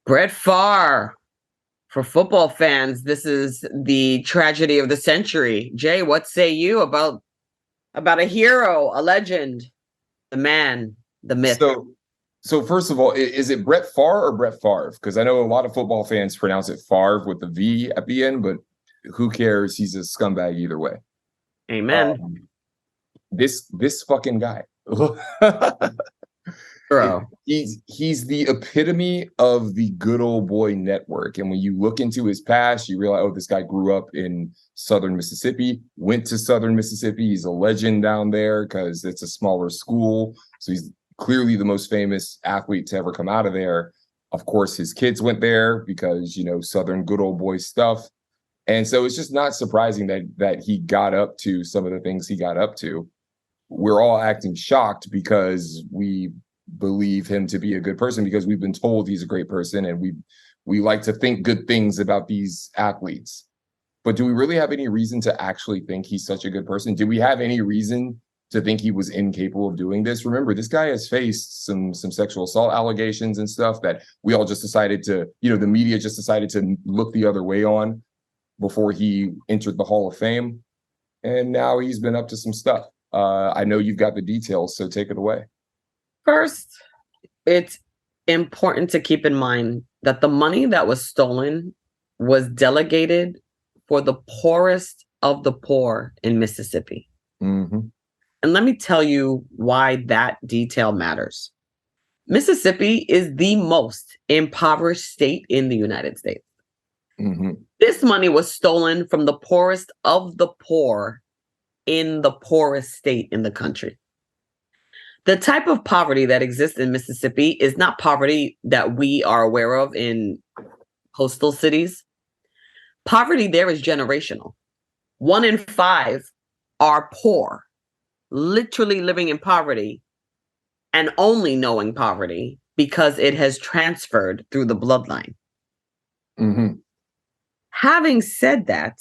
Brett Favre. For football fans, this is the tragedy of the century. Jay, what say you about a hero, a legend, the man, the myth? So first of all, is it Brett Favre or Brett Favre? Because I know a lot of football fans pronounce it Favre with the V at the end, but who cares? He's a scumbag either way. Amen. This fucking guy. Bro. He's the epitome of the good old boy network. And when you look into his past, you realize, oh, this guy grew up in Southern Mississippi, went to Southern Mississippi. He's a legend down there because it's a smaller school. So he's clearly the most famous athlete to ever come out of there. Of course, his kids went there because, Southern good old boy stuff. And so it's just not surprising that he got up to some of the things he got up to. We're all acting shocked because we believe him to be a good person because we've been told he's a great person, and we like to think good things about these athletes. But do we really have any reason to actually think he's such a good person? Do we have any reason to think he was incapable of doing this? Remember, this guy has faced some sexual assault allegations and stuff that we all just decided to, the media just decided to look the other way on before he entered the Hall of Fame. And now he's been up to some stuff. I know you've got the details, so take it away. First, it's important to keep in mind that the money that was stolen was delegated for the poorest of the poor in Mississippi. Mm-hmm. And let me tell you why that detail matters. Mississippi is the most impoverished state in the United States. Mm-hmm. This money was stolen from the poorest of the poor in the poorest state in the country. The type of poverty that exists in Mississippi is not poverty that we are aware of in coastal cities. Poverty there is generational. 1 in 5 are poor, literally living in poverty and only knowing poverty because it has transferred through the bloodline. Mm-hmm. Having said that,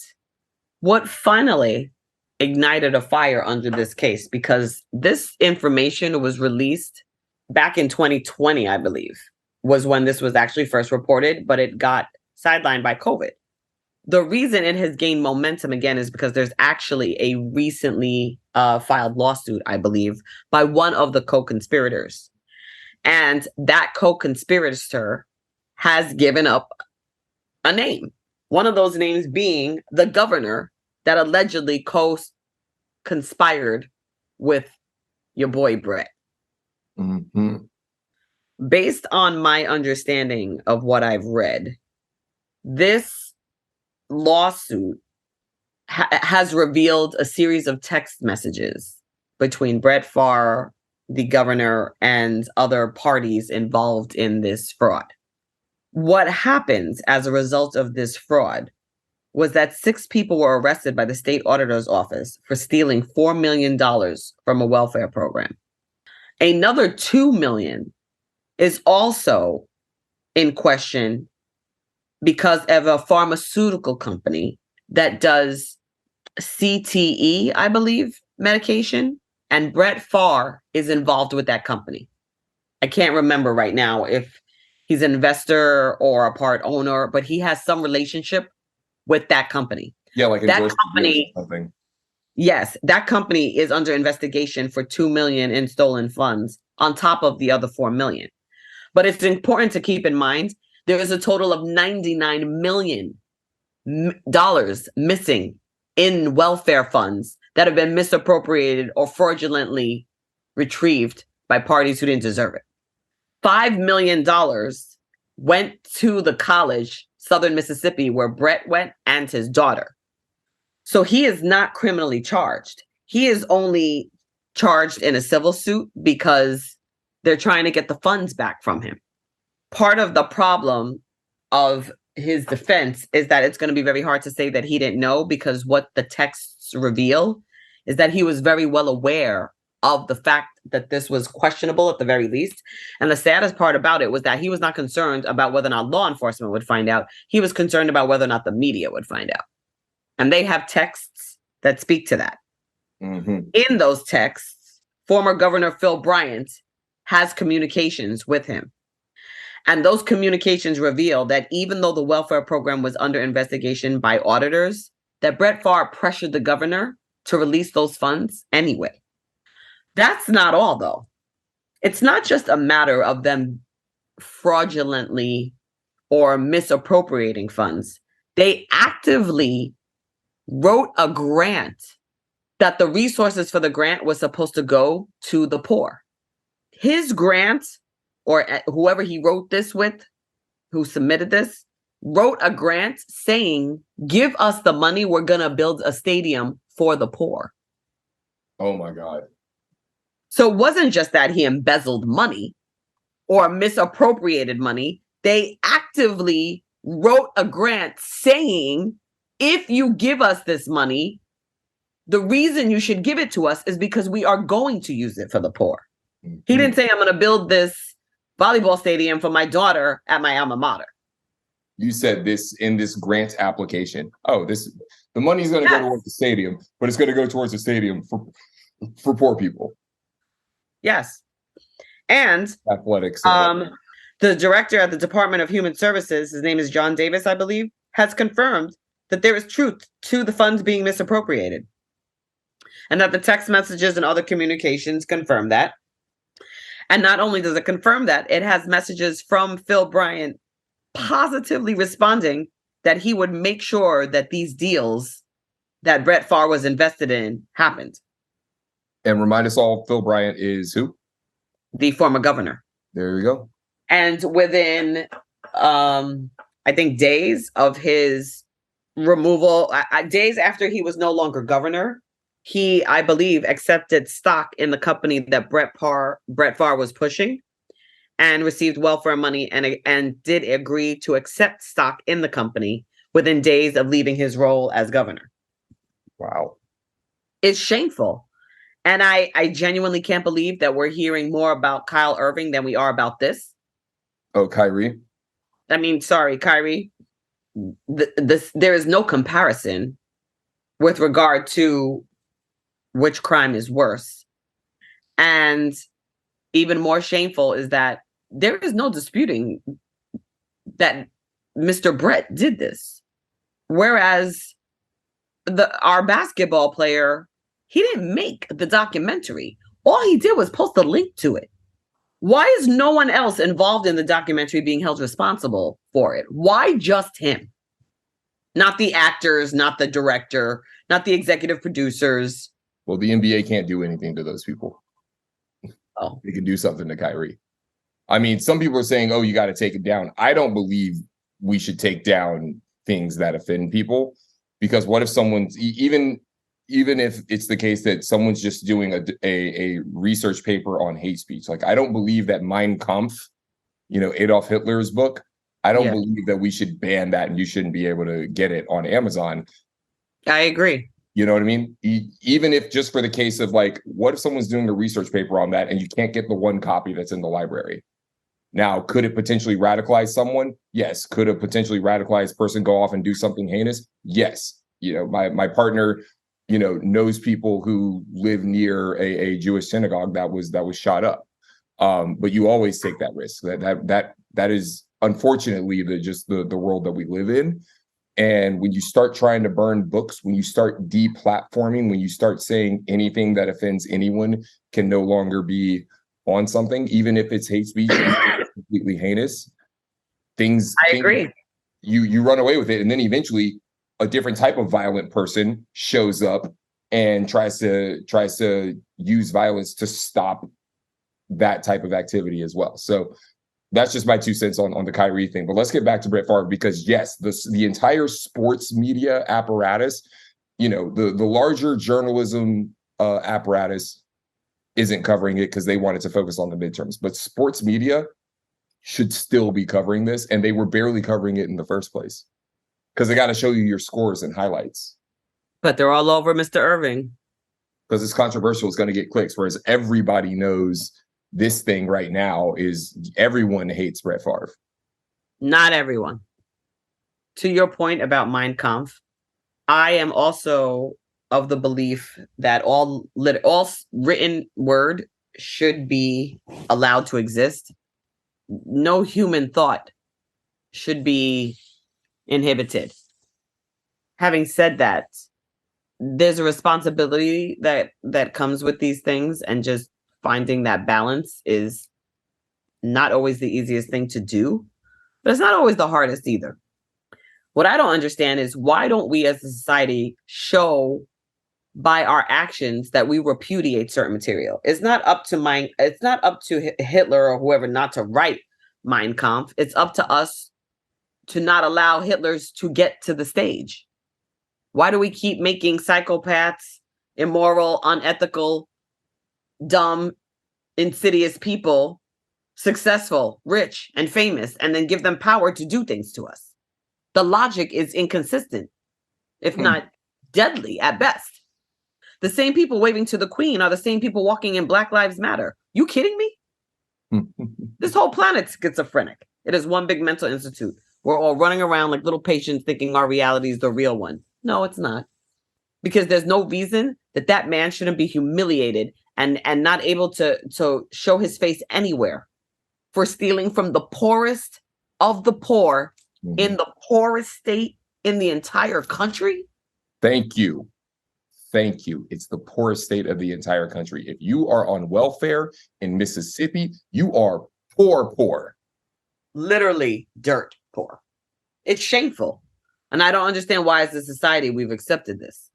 what finally ignited a fire under this case, because this information was released back in 2020, I believe, was when this was actually first reported, but it got sidelined by COVID. The reason it has gained momentum again is because there's actually a recently filed lawsuit, I believe, by one of the co-conspirators. And that co-conspirator has given up a name. One of those names being the governor that allegedly conspired with your boy Brett. Mm-hmm. Based on my understanding of what I've read, this lawsuit has revealed a series of text messages between Brett Favre, the governor, and other parties involved in this fraud. What happens as a result of this fraud was that 6 people were arrested by the state auditor's office for stealing $4 million from a welfare program. Another $2 million is also in question because of a pharmaceutical company that does CTE, I believe, medication, and Brett Favre is involved with that company. I can't remember right now if he's an investor or a part owner, but he has some relationship with that company. Yeah, like that company. Or something. Yes, that company is under investigation for $2 million in stolen funds on top of the other $4 million. But it's important to keep in mind there is a total of $99 million missing in welfare funds that have been misappropriated or fraudulently retrieved by parties who didn't deserve it. $5 million went to the college, Southern Mississippi, where Brett went, and his daughter. So he is not criminally charged. He is only charged in a civil suit because they're trying to get the funds back from him. Part of the problem of his defense is that it's going to be very hard to say that he didn't know, because what the texts reveal is that he was very well aware of the fact that this was questionable at the very least. And the saddest part about it was that he was not concerned about whether or not law enforcement would find out. He was concerned about whether or not the media would find out. And they have texts that speak to that. Mm-hmm. In those texts, former Governor Phil Bryant has communications with him. And those communications reveal that even though the welfare program was under investigation by auditors, that Brett Favre pressured the governor to release those funds anyway. That's not all, though. It's not just a matter of them fraudulently or misappropriating funds. They actively wrote a grant that the resources for the grant was supposed to go to the poor. His grant, or whoever he wrote this with, who submitted this, wrote a grant saying, give us the money, we're going to build a stadium for the poor. Oh my God. So it wasn't just that he embezzled money or misappropriated money. They actively wrote a grant saying, if you give us this money, the reason you should give it to us is because we are going to use it for the poor. Mm-hmm. He didn't say, I'm going to build this volleyball stadium for my daughter at my alma mater. You said this in this grant application. Oh, the money's going to go towards the stadium, but it's going to go towards the stadium for poor people. Yes. And athletics. The director at the Department of Human Services, his name is John Davis, I believe, has confirmed that there is truth to the funds being misappropriated. And that the text messages and other communications confirm that. And not only does it confirm that, it has messages from Phil Bryant positively responding that he would make sure that these deals that Brett Favre was invested in happened. And remind us all, Phil Bryant is who? The former governor. There we go. And within, I think, days of his removal, days after he was no longer governor, he, I believe, accepted stock in the company that Brett Favre was pushing and received welfare money and did agree to accept stock in the company within days of leaving his role as governor. Wow. It's shameful. And I genuinely can't believe that we're hearing more about Kyle Irving than we are about this. Oh, Kyrie. I mean, sorry, Kyrie. There is no comparison with regard to which crime is worse. And even more shameful is that there is no disputing that Mr. Brett did this. Whereas our basketball player, he didn't make the documentary. All he did was post a link to it. Why is no one else involved in the documentary being held responsible for it? Why just him? Not the actors, not the director, not the executive producers. Well, the NBA can't do anything to those people. Oh, they can do something to Kyrie. I mean, some people are saying, oh, you got to take it down. I don't believe we should take down things that offend people, because what if someone's even if it's the case that someone's just doing a research paper on hate speech? Like, I don't believe that Mein Kampf, Adolf Hitler's book, I don't believe that we should ban that and you shouldn't be able to get it on Amazon. I agree. You know what I mean? Even if just for the case of like, what if someone's doing a research paper on that and you can't get the one copy that's in the library? Now, could it potentially radicalize someone? Yes. Could a potentially radicalized person go off and do something heinous? Yes. My partner, knows people who live near a Jewish synagogue that was shot up. But you always take that risk. That is unfortunately the world that we live in. And when you start trying to burn books, when you start deplatforming, when you start saying anything that offends anyone can no longer be on something, even if it's hate speech, it's completely heinous. I agree. You run away with it, and then eventually a different type of violent person shows up and tries to use violence to stop that type of activity as well. So that's just my 2 cents on the Kyrie thing. But let's get back to Brett Favre, because yes, the entire sports media apparatus, the larger journalism apparatus isn't covering it because they wanted to focus on the midterms. But sports media should still be covering this, and they were barely covering it in the first place because they got to show you your scores and highlights. But they're all over Mr. Irving. Because it's controversial, it's going to get clicks, whereas everybody knows this thing right now is everyone hates Brett Favre. Not everyone. To your point about Mein Kampf, I am also of the belief that all written word should be allowed to exist. no human thought should be inhibited. Having said that, there's a responsibility that comes with these things, and just finding that balance is not always the easiest thing to do, but it's not always the hardest either. What I don't understand is, why don't we as a society show by our actions that we repudiate certain material? It's not up to Hitler or whoever not to write Mein Kampf. It's up to us to not allow Hitlers to get to the stage. Why do we keep making psychopaths, immoral, unethical, dumb, insidious people successful, rich, and famous, and then give them power to do things to us? The logic is inconsistent, if not deadly at best. The same people waving to the Queen are the same people walking in Black Lives Matter. You kidding me? This whole planet's schizophrenic. It is one big mental institute. We're all running around like little patients thinking our reality is the real one. No, it's not. Because there's no reason that man shouldn't be humiliated and not able to show his face anywhere for stealing from the poorest of the poor in the poorest state in the entire country. Thank you. It's the poorest state of the entire country. If you are on welfare in Mississippi, you are poor. Literally dirt poor. It's shameful. And I don't understand why as a society we've accepted this.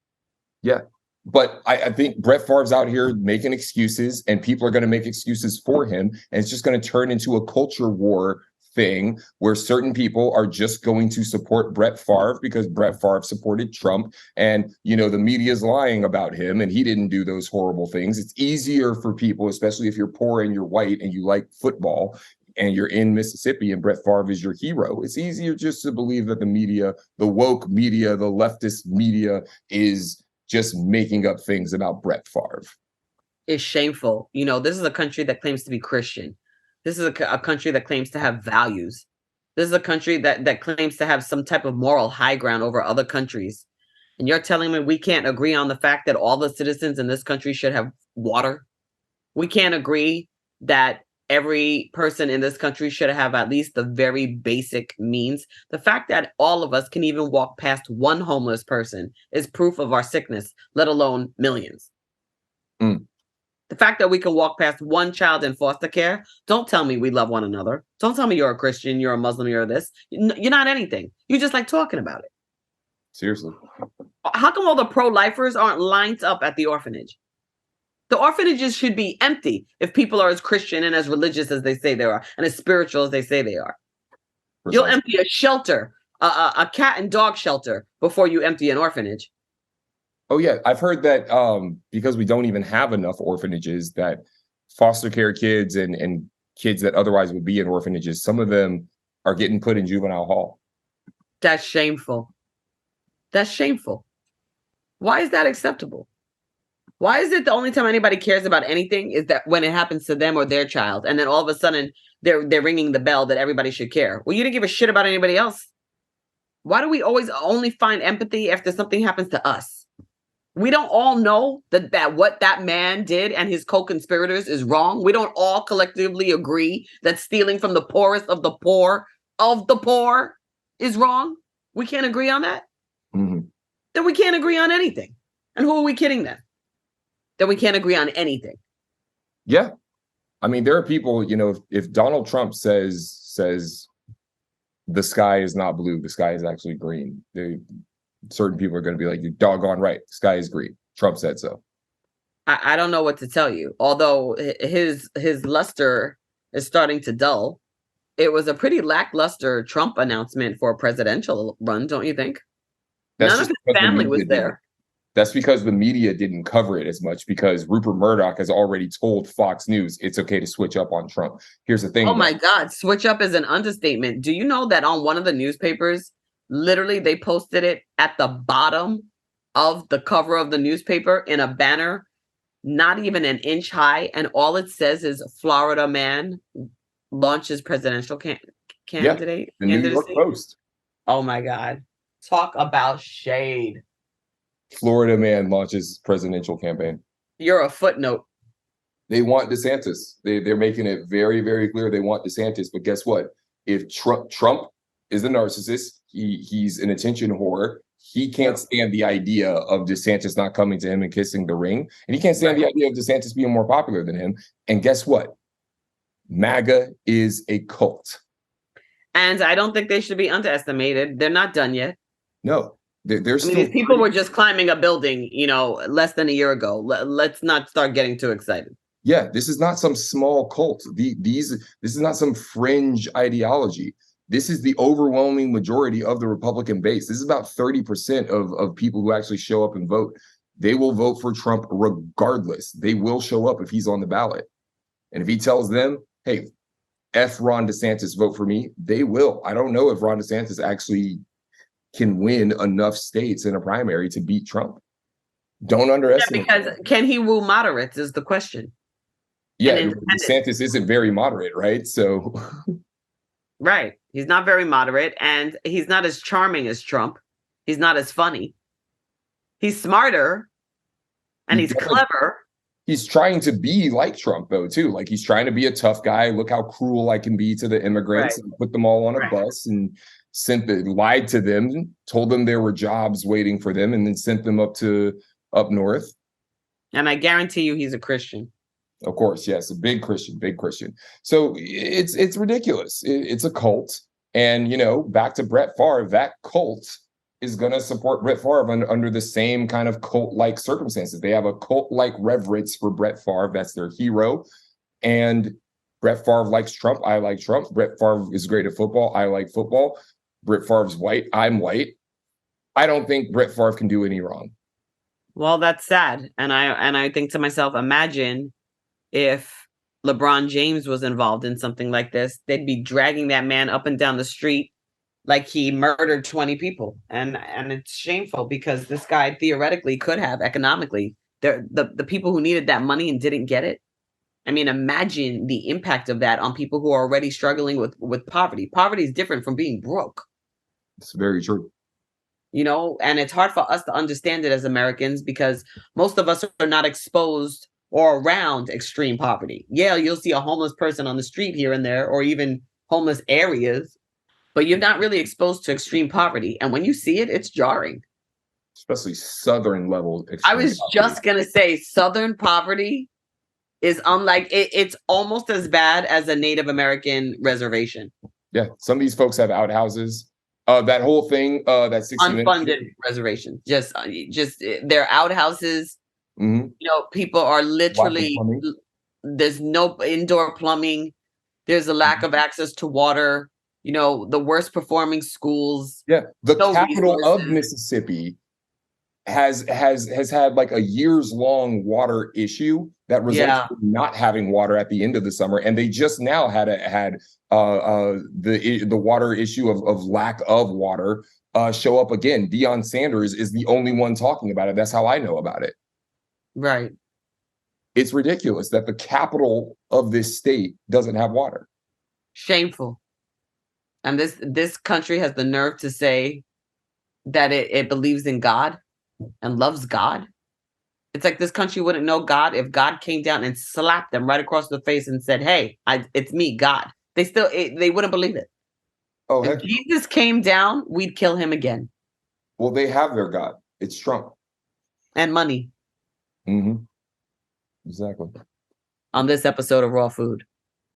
Yeah. But I think Brett Favre's out here making excuses, and people are going to make excuses for him. And it's just going to turn into a culture war thing where certain people are just going to support Brett Favre because Brett Favre supported Trump. And, the media's lying about him and he didn't do those horrible things. It's easier for people, especially if you're poor and you're white and you like football and you're in Mississippi and Brett Favre is your hero. It's easier just to believe that the media, the woke media, the leftist media is just making up things about Brett Favre. It's shameful. This is a country that claims to be Christian. This is a country that claims to have values. This is a country that claims to have some type of moral high ground over other countries. And you're telling me we can't agree on the fact that all the citizens in this country should have water? We can't agree that every person in this country should have at least the very basic means. The fact that all of us can even walk past one homeless person is proof of our sickness, let alone millions. The fact that we can walk past one child in foster care, don't tell me we love one another. Don't tell me you're a Christian, you're a Muslim, you're this. You're not anything. You just like talking about it. Seriously. How come all the pro-lifers aren't lined up at the orphanage? The orphanages should be empty if people are as Christian and as religious as they say they are, and as spiritual as they say they are. Precisely. You'll empty a shelter, a cat and dog shelter, before you empty an orphanage. Oh, yeah. I've heard that because we don't even have enough orphanages, that foster care kids and kids that otherwise would be in orphanages, some of them are getting put in juvenile hall. That's shameful. That's shameful. Why is that acceptable? Why is it the only time anybody cares about anything is that when it happens to them or their child, and then all of a sudden they're ringing the bell that everybody should care? Well, you didn't give a shit about anybody else. Why do we always only find empathy after something happens to us? We don't all know that what that man did and his co-conspirators is wrong. We don't all collectively agree that stealing from the poorest of the poor is wrong. We can't agree on that. Then we can't agree on anything. And who are we kidding then? That we can't agree on anything. Yeah. I mean, there are people, if Donald Trump says the sky is not blue, the sky is actually green, certain people are going to be like, you're doggone right, the sky is green. Trump said so. I don't know what to tell you. Although his luster is starting to dull, it was a pretty lackluster Trump announcement for a presidential run, don't you think? None of his family was there. That's because the media didn't cover it as much, because Rupert Murdoch has already told Fox News it's okay to switch up on Trump. Here's the thing. Oh my God, switch up is an understatement. Do you know that on one of the newspapers, literally they posted it at the bottom of the cover of the newspaper in a banner, not even an inch high, and all it says is Florida man launches presidential candidate. The New York Post. Oh my God. Talk about shade. Florida man launches presidential campaign. You're a footnote. They want DeSantis. They're making it very, very clear they want DeSantis. But guess what? If Trump is a narcissist, he's an attention whore. He can't stand the idea of DeSantis not coming to him and kissing the ring. And he can't stand the idea of DeSantis being more popular than him. And guess what? MAGA is a cult. And I don't think they should be underestimated. They're not done yet. No, they're still. These people were just climbing a building, less than a year ago. Let's not start getting too excited. Yeah, this is not some small cult. This is not some fringe ideology. This is the overwhelming majority of the Republican base. This is about 30% of people who actually show up and vote. They will vote for Trump regardless. They will show up if he's on the ballot. And if he tells them, hey, F Ron DeSantis, vote for me, they will. I don't know if Ron DeSantis actually can win enough states in a primary to beat Trump. Don't underestimate. Yeah, because can he woo moderates is the question. Yeah, DeSantis isn't very moderate, right? So... Right. He's not very moderate, and he's not as charming as Trump. He's not as funny. He's smarter, and he's clever. He's trying to be like Trump, though, too. Like, he's trying to be a tough guy. Look how cruel I can be to the immigrants, and put them all on a bus and lied to them, told them there were jobs waiting for them, and then sent them up north. And I guarantee you he's a Christian. Of course, yes, a big Christian. So it's ridiculous. It's a cult. And, back to Brett Favre, that cult is going to support Brett Favre under the same kind of cult-like circumstances. They have a cult-like reverence for Brett Favre. That's their hero. And Brett Favre likes Trump. I like Trump. Brett Favre is great at football. I like football. Brett Favre's white. I'm white. I don't think Brett Favre can do any wrong. Well, that's sad. And I think to myself, imagine if LeBron James was involved in something like this. They'd be dragging that man up and down the street like he murdered 20 people. And it's shameful because this guy theoretically could have economically. The people who needed that money and didn't get it. I mean, imagine the impact of that on people who are already struggling with poverty. Poverty is different from being broke. It's very true. And it's hard for us to understand it as Americans because most of us are not exposed or around extreme poverty. Yeah, you'll see a homeless person on the street here and there, or even homeless areas, but you're not really exposed to extreme poverty. And when you see it, it's jarring. Especially Southern level. I was just going to say, Southern poverty is unlike, it's almost as bad as a Native American reservation. Yeah, some of these folks have outhouses. That whole thing, that 60 unfunded reservation, just their outhouses. Mm-hmm. People are literally, there's no indoor plumbing. There's a lack of access to water. The worst performing schools. Yeah. The capital of Mississippi has had like a years long water issue that results in not having water at the end of the summer. And they just now had the water issue of lack of water show up again. Deion Sanders is the only one talking about it. That's how I know about it. Right. It's ridiculous that the capital of this state doesn't have water. Shameful. And this country has the nerve to say that it believes in God and loves God. It's like this country wouldn't know God if God came down and slapped them right across the face and said, hey, it's me, God. They wouldn't believe it. Oh, if Jesus came down, we'd kill him again. Well, they have their God. It's Trump. And money. Mm-hmm. Exactly. On this episode of Raw Food.